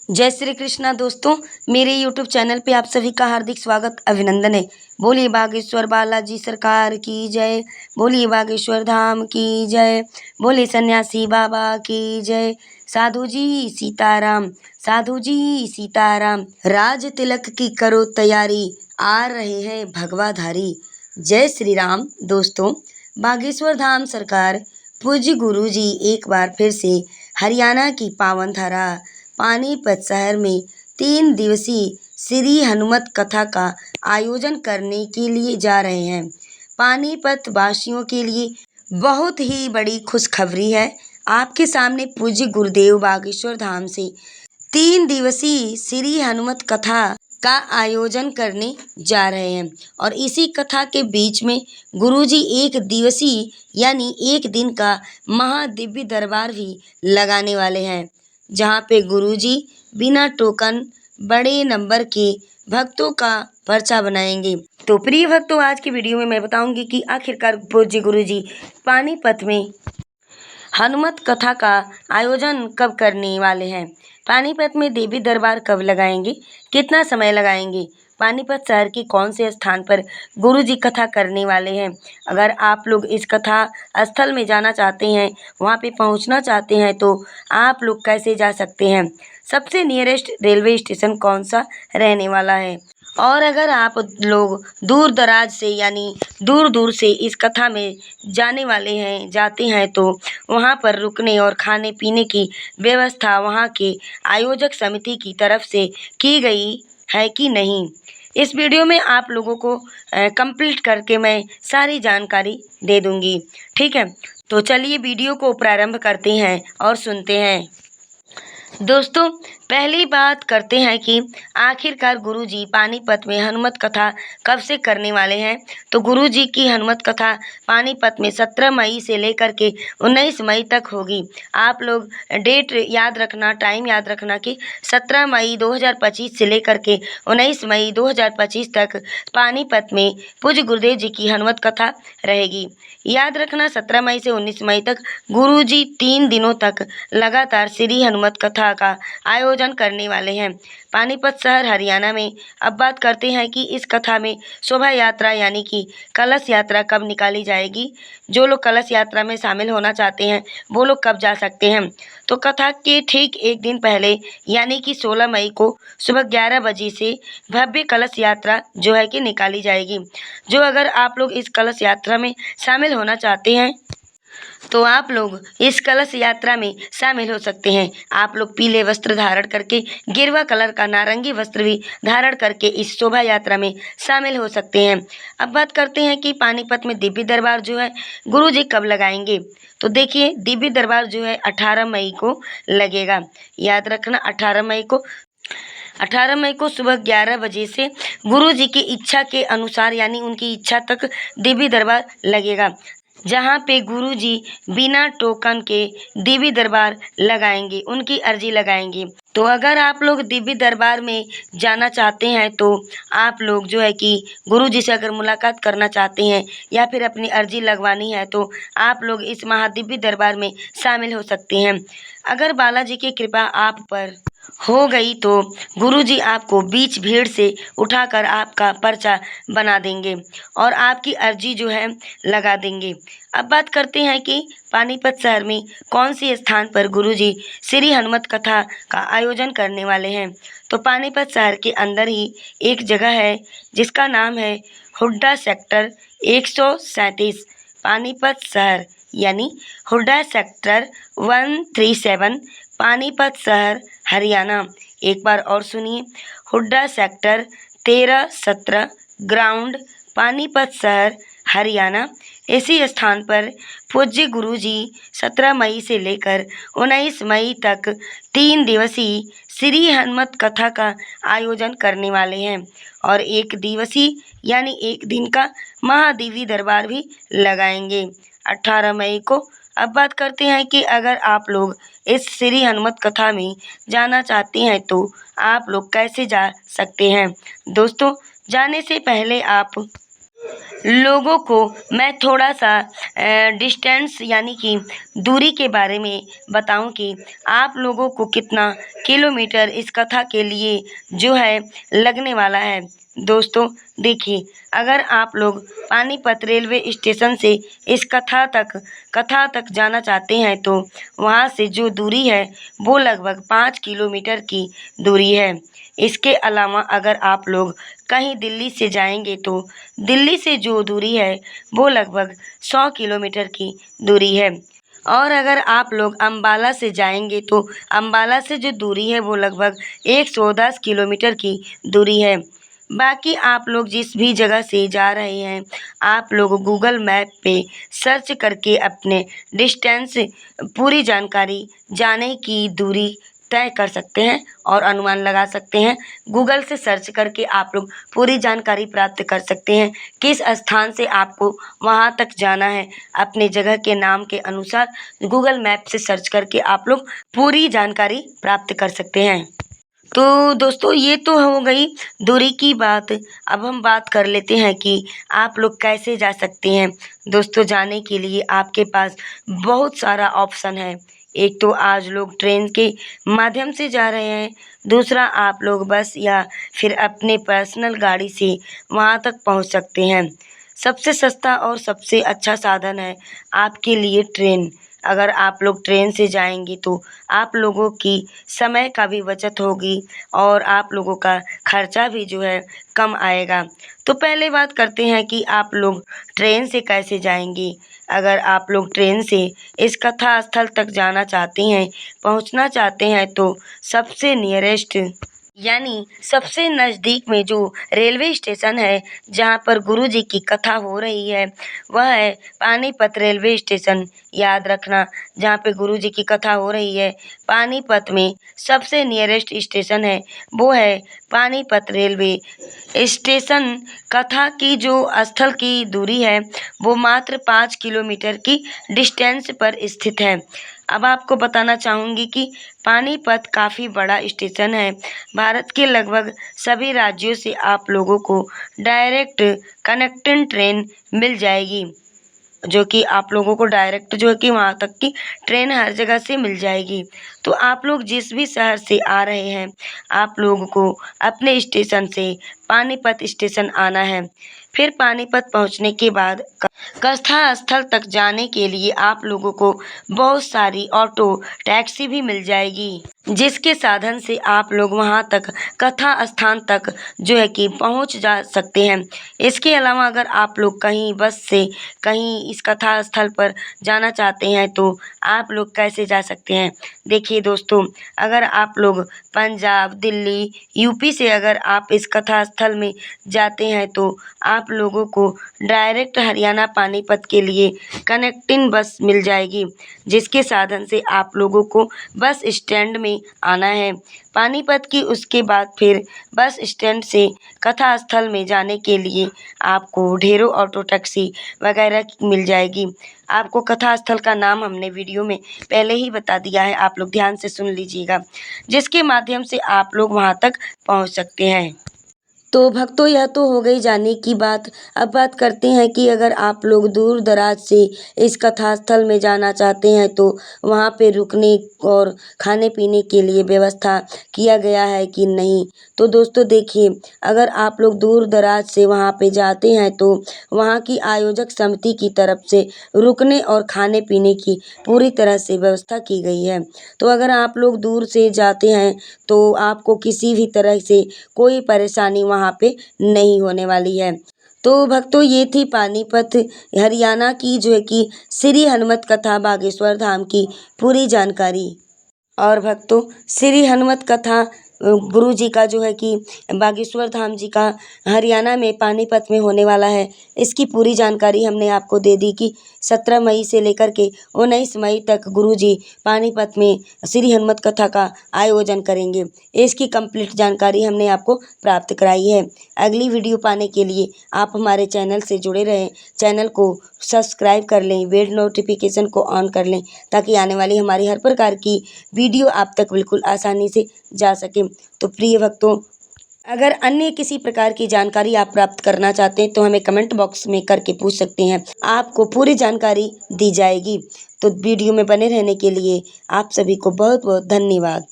जय श्री कृष्णा दोस्तों, मेरे YouTube चैनल पे आप सभी का हार्दिक स्वागत अभिनंदन है। बोलिए बागेश्वर बालाजी सरकार की जय, बोलिए बागेश्वर धाम की जय, बोलिए सन्यासी बाबा की जय। साधु जी सीताराम, साधु जी सीताराम, राज तिलक की करो तैयारी, आ रहे हैं भगवाधारी। जय श्री राम दोस्तों, बागेश्वर धाम सरकार पूज्य गुरु जी एक बार फिर से हरियाणा की पावन धरा पानीपत शहर में 3 दिवसीय श्री हनुमत कथा का आयोजन करने के लिए जा रहे हैं। पानीपत वासियों के लिए बहुत ही बड़ी खुशखबरी है। आपके सामने पूज्य गुरुदेव बागेश्वर धाम से 3 दिवसीय श्री हनुमत कथा का आयोजन करने जा रहे हैं और इसी कथा के बीच में गुरुजी 1 दिवसीय यानी 1 दिन का महादिव्य दरबार भी लगाने वाले हैं, जहाँ पे गुरुजी बिना टोकन बड़े नंबर के भक्तों का पर्चा बनाएंगे। तो प्रिय भक्तों, आज की वीडियो में मैं बताऊंगी कि आखिरकार पूज्य गुरुजी पानीपत में हनुमत कथा का आयोजन कब करने वाले हैं, पानीपत में देवी दरबार कब लगाएंगे, कितना समय लगाएंगे, पानीपत शहर के कौन से स्थान पर गुरुजी कथा करने वाले हैं। अगर आप लोग इस कथा स्थल में जाना चाहते हैं, वहाँ पे पहुँचना चाहते हैं, तो आप लोग कैसे जा सकते हैं, सबसे नियरेस्ट रेलवे स्टेशन कौन सा रहने वाला है। और अगर आप लोग दूर दराज से यानी दूर दूर से इस कथा में जाने वाले हैं, जाते हैं, तो वहाँ पर रुकने और खाने पीने की व्यवस्था वहाँ के आयोजक समिति की तरफ से की गई है कि नहीं, इस वीडियो में आप लोगों को कंप्लीट करके मैं सारी जानकारी दे दूंगी। ठीक है, तो चलिए वीडियो को प्रारंभ करते हैं और सुनते हैं। दोस्तों, पहली बात करते हैं कि आखिरकार गुरुजी पानीपत में हनुमत कथा कब से करने वाले हैं। तो गुरुजी की हनुमत कथा पानीपत में 17 मई से लेकर के 19 मई तक होगी। आप लोग डेट याद रखना, टाइम याद रखना कि 17 मई 2025 से लेकर के 19 मई 2025 तक पानीपत में पूज्य गुरुदेव जी की हनुमत कथा रहेगी। याद रखना 17 मई से 19 मई तक गुरुजी 3 दिनों तक लगातार श्री हनुमत कथा का आयोजन करने वाले हैं पानीपत शहर हरियाणा में। अब बात करते हैं कि इस कथा में शोभा यात्रा यानी कि कलश यात्रा कब निकाली जाएगी। जो लोग कलश यात्रा में शामिल होना चाहते हैं वो लोग कब जा सकते हैं। तो कथा के ठीक 1 दिन पहले यानी कि 16 मई को सुबह 11 बजे से भव्य कलश यात्रा जो है कि निकाली जाएगी। जो अगर आप लोग इस कलश यात्रा में शामिल होना चाहते हैं तो आप लोग इस कलश यात्रा में शामिल हो सकते हैं। आप लोग पीले वस्त्र धारण करके, गेरुआ कलर का नारंगी वस्त्र भी धारण करके इस शोभा यात्रा में शामिल हो सकते हैं। अब बात करते हैं कि पानीपत में दिव्य दरबार जो है गुरुजी कब लगाएंगे। तो देखिए, दिव्य दरबार जो है 18 मई को लगेगा। याद रखना 18 मई को सुबह 11 बजे से गुरु जी की इच्छा के अनुसार यानी उनकी इच्छा तक दिव्य दरबार लगेगा, जहाँ पे गुरु जी बिना टोकन के दिव्य दरबार लगाएंगे, उनकी अर्जी लगाएंगे। तो अगर आप लोग दिव्य दरबार में जाना चाहते हैं तो आप लोग जो है कि गुरु जी से अगर मुलाकात करना चाहते हैं या फिर अपनी अर्जी लगवानी है तो आप लोग इस महादिव्य दरबार में शामिल हो सकते हैं। अगर बालाजी की कृपा आप पर हो गई तो गुरुजी आपको बीच भीड़ से उठाकर आपका पर्चा बना देंगे और आपकी अर्जी जो है लगा देंगे। अब बात करते हैं कि पानीपत शहर में कौन सी स्थान पर गुरुजी श्री हनुमत कथा का आयोजन करने वाले हैं। तो पानीपत शहर के अंदर ही एक जगह है जिसका नाम है हुड्डा सेक्टर 137। पानीपत शहर यानी हुड्डा सेक्टर 137, पानीपत शहर हरियाणा। एक बार और सुनिए, हुड्डा सेक्टर 13-17 ग्राउंड, पानीपत शहर हरियाणा। इसी स्थान पर पूज्य गुरुजी 17 मई से लेकर 19 मई तक 3 दिवसीय श्री हनुमत कथा का आयोजन करने वाले हैं और 1 दिवसीय यानी 1 दिन का महादिव्य दरबार भी लगाएंगे 18 मई को। अब बात करते हैं कि अगर आप लोग इस श्री हनुमत कथा में जाना चाहते हैं तो आप लोग कैसे जा सकते हैं। दोस्तों, जाने से पहले आप लोगों को मैं थोड़ा सा डिस्टेंस यानी कि दूरी के बारे में बताऊं कि आप लोगों को कितना किलोमीटर इस कथा के लिए जो है लगने वाला है। दोस्तों देखिए, अगर आप लोग पानीपत रेलवे स्टेशन से इस कथा तक जाना चाहते हैं तो वहाँ से जो दूरी है वो लगभग 5 किलोमीटर की दूरी है। इसके अलावा अगर आप लोग कहीं दिल्ली से जाएंगे तो दिल्ली से जो दूरी है वो लगभग 100 किलोमीटर की दूरी है। और अगर आप लोग अम्बाला से जाएंगे तो अम्बाला से जो दूरी है वो लगभग 110 किलोमीटर की दूरी है। बाकी आप लोग जिस भी जगह से जा रहे हैं, आप लोग गूगल मैप पे सर्च करके अपने डिस्टेंस पूरी जानकारी जाने की दूरी तय कर सकते हैं और अनुमान लगा सकते हैं। गूगल से सर्च करके आप लोग पूरी जानकारी प्राप्त कर सकते हैं किस स्थान से आपको वहाँ तक जाना है। अपने जगह के नाम के अनुसार गूगल मैप से सर्च करके आप लोग पूरी जानकारी प्राप्त कर सकते हैं। तो दोस्तों ये तो हो गई दूरी की बात। अब हम बात कर लेते हैं कि आप लोग कैसे जा सकते हैं। दोस्तों जाने के लिए आपके पास बहुत सारा ऑप्शन है। एक तो आज लोग ट्रेन के माध्यम से जा रहे हैं, दूसरा आप लोग बस या फिर अपने पर्सनल गाड़ी से वहाँ तक पहुँच सकते हैं। सबसे सस्ता और सबसे अच्छा साधन है आपके लिए ट्रेन। अगर आप लोग ट्रेन से जाएंगे तो आप लोगों की समय का भी बचत होगी और आप लोगों का खर्चा भी जो है कम आएगा। तो पहले बात करते हैं कि आप लोग ट्रेन से कैसे जाएंगे। अगर आप लोग ट्रेन से इस कथा स्थल तक जाना चाहते हैं, पहुंचना चाहते हैं तो सबसे नियरेस्ट यानी सबसे नज़दीक में जो रेलवे स्टेशन है जहाँ पर गुरुजी की कथा हो रही है वह है पानीपत रेलवे स्टेशन। याद रखना, जहाँ पे गुरुजी की कथा हो रही है पानीपत में सबसे नियरेस्ट स्टेशन है वो है पानीपत रेलवे स्टेशन। कथा की जो स्थल की दूरी है वो मात्र 5 किलोमीटर की डिस्टेंस पर स्थित है। अब आपको बताना चाहूँगी कि पानीपत काफ़ी बड़ा स्टेशन है। भारत के लगभग सभी राज्यों से आप लोगों को डायरेक्ट कनेक्टिंग ट्रेन मिल जाएगी, जो कि आप लोगों को डायरेक्ट जो है कि वहाँ तक की ट्रेन हर जगह से मिल जाएगी। तो आप लोग जिस भी शहर से आ रहे हैं, आप लोगों को अपने स्टेशन से पानीपत स्टेशन आना है। फिर पानीपत पहुँचने के बाद कथा स्थल तक जाने के लिए आप लोगों को बहुत सारी ऑटो टैक्सी भी मिल जाएगी, जिसके साधन से आप लोग वहां तक कथा स्थान तक जो है कि पहुंच जा सकते हैं। इसके अलावा अगर आप लोग कहीं बस से कहीं इस कथा स्थल पर जाना चाहते हैं तो आप लोग कैसे जा सकते हैं। देखिए दोस्तों, अगर आप लोग पंजाब, दिल्ली, यूपी से अगर आप इस कथा स्थल में जाते हैं तो आप लोगों को डायरेक्ट हरियाणा पानीपत के लिए कनेक्टिंग बस मिल जाएगी, जिसके साधन से आप लोगों को बस स्टैंड में आना है पानीपत की। उसके बाद फिर बस स्टैंड से कथा स्थल में जाने के लिए आपको ढेरों ऑटो टैक्सी वगैरह मिल जाएगी। आपको कथा स्थल का नाम हमने वीडियो में पहले ही बता दिया है, आप लोग ध्यान से सुन लीजिएगा, जिसके माध्यम से आप लोग वहां तक पहुंच सकते हैं। तो भक्तों यह तो हो गई जाने की बात। अब बात करते हैं कि अगर आप लोग दूर दराज से इस कथा स्थल में जाना चाहते हैं तो वहाँ पे रुकने और खाने पीने के लिए व्यवस्था किया गया है कि नहीं। तो दोस्तों देखिए, अगर आप लोग दूर दराज से वहाँ पे जाते हैं तो वहाँ की आयोजक समिति की तरफ से रुकने और खाने पीने की पूरी तरह से व्यवस्था की गई है। तो अगर आप लोग दूर से जाते हैं तो आपको किसी भी तरह से कोई परेशानी वहाँ पे नहीं होने वाली है। तो भक्तों ये थी पानीपत हरियाणा की जो है कि श्री हनुमत कथा बागेश्वर धाम की पूरी जानकारी। और भक्तों श्री हनुमत कथा गुरु जी का जो है कि बागेश्वर धाम जी का हरियाणा में पानीपत में होने वाला है, इसकी पूरी जानकारी हमने आपको दे दी कि 17 मई से लेकर के 19 मई तक गुरु जी पानीपत में श्री हनुमत कथा का आयोजन करेंगे। इसकी कंप्लीट जानकारी हमने आपको प्राप्त कराई है। अगली वीडियो पाने के लिए आप हमारे चैनल से जुड़े रहें, चैनल को सब्सक्राइब कर लें, बेल नोटिफिकेशन को ऑन कर लें ताकि आने वाली हमारी हर प्रकार की वीडियो आप तक बिल्कुल आसानी से जा सके। तो प्रिय भक्तों, अगर अन्य किसी प्रकार की जानकारी आप प्राप्त करना चाहते हैं तो हमें कमेंट बॉक्स में करके पूछ सकते हैं, आपको पूरी जानकारी दी जाएगी। तो वीडियो में बने रहने के लिए आप सभी को बहुत बहुत धन्यवाद।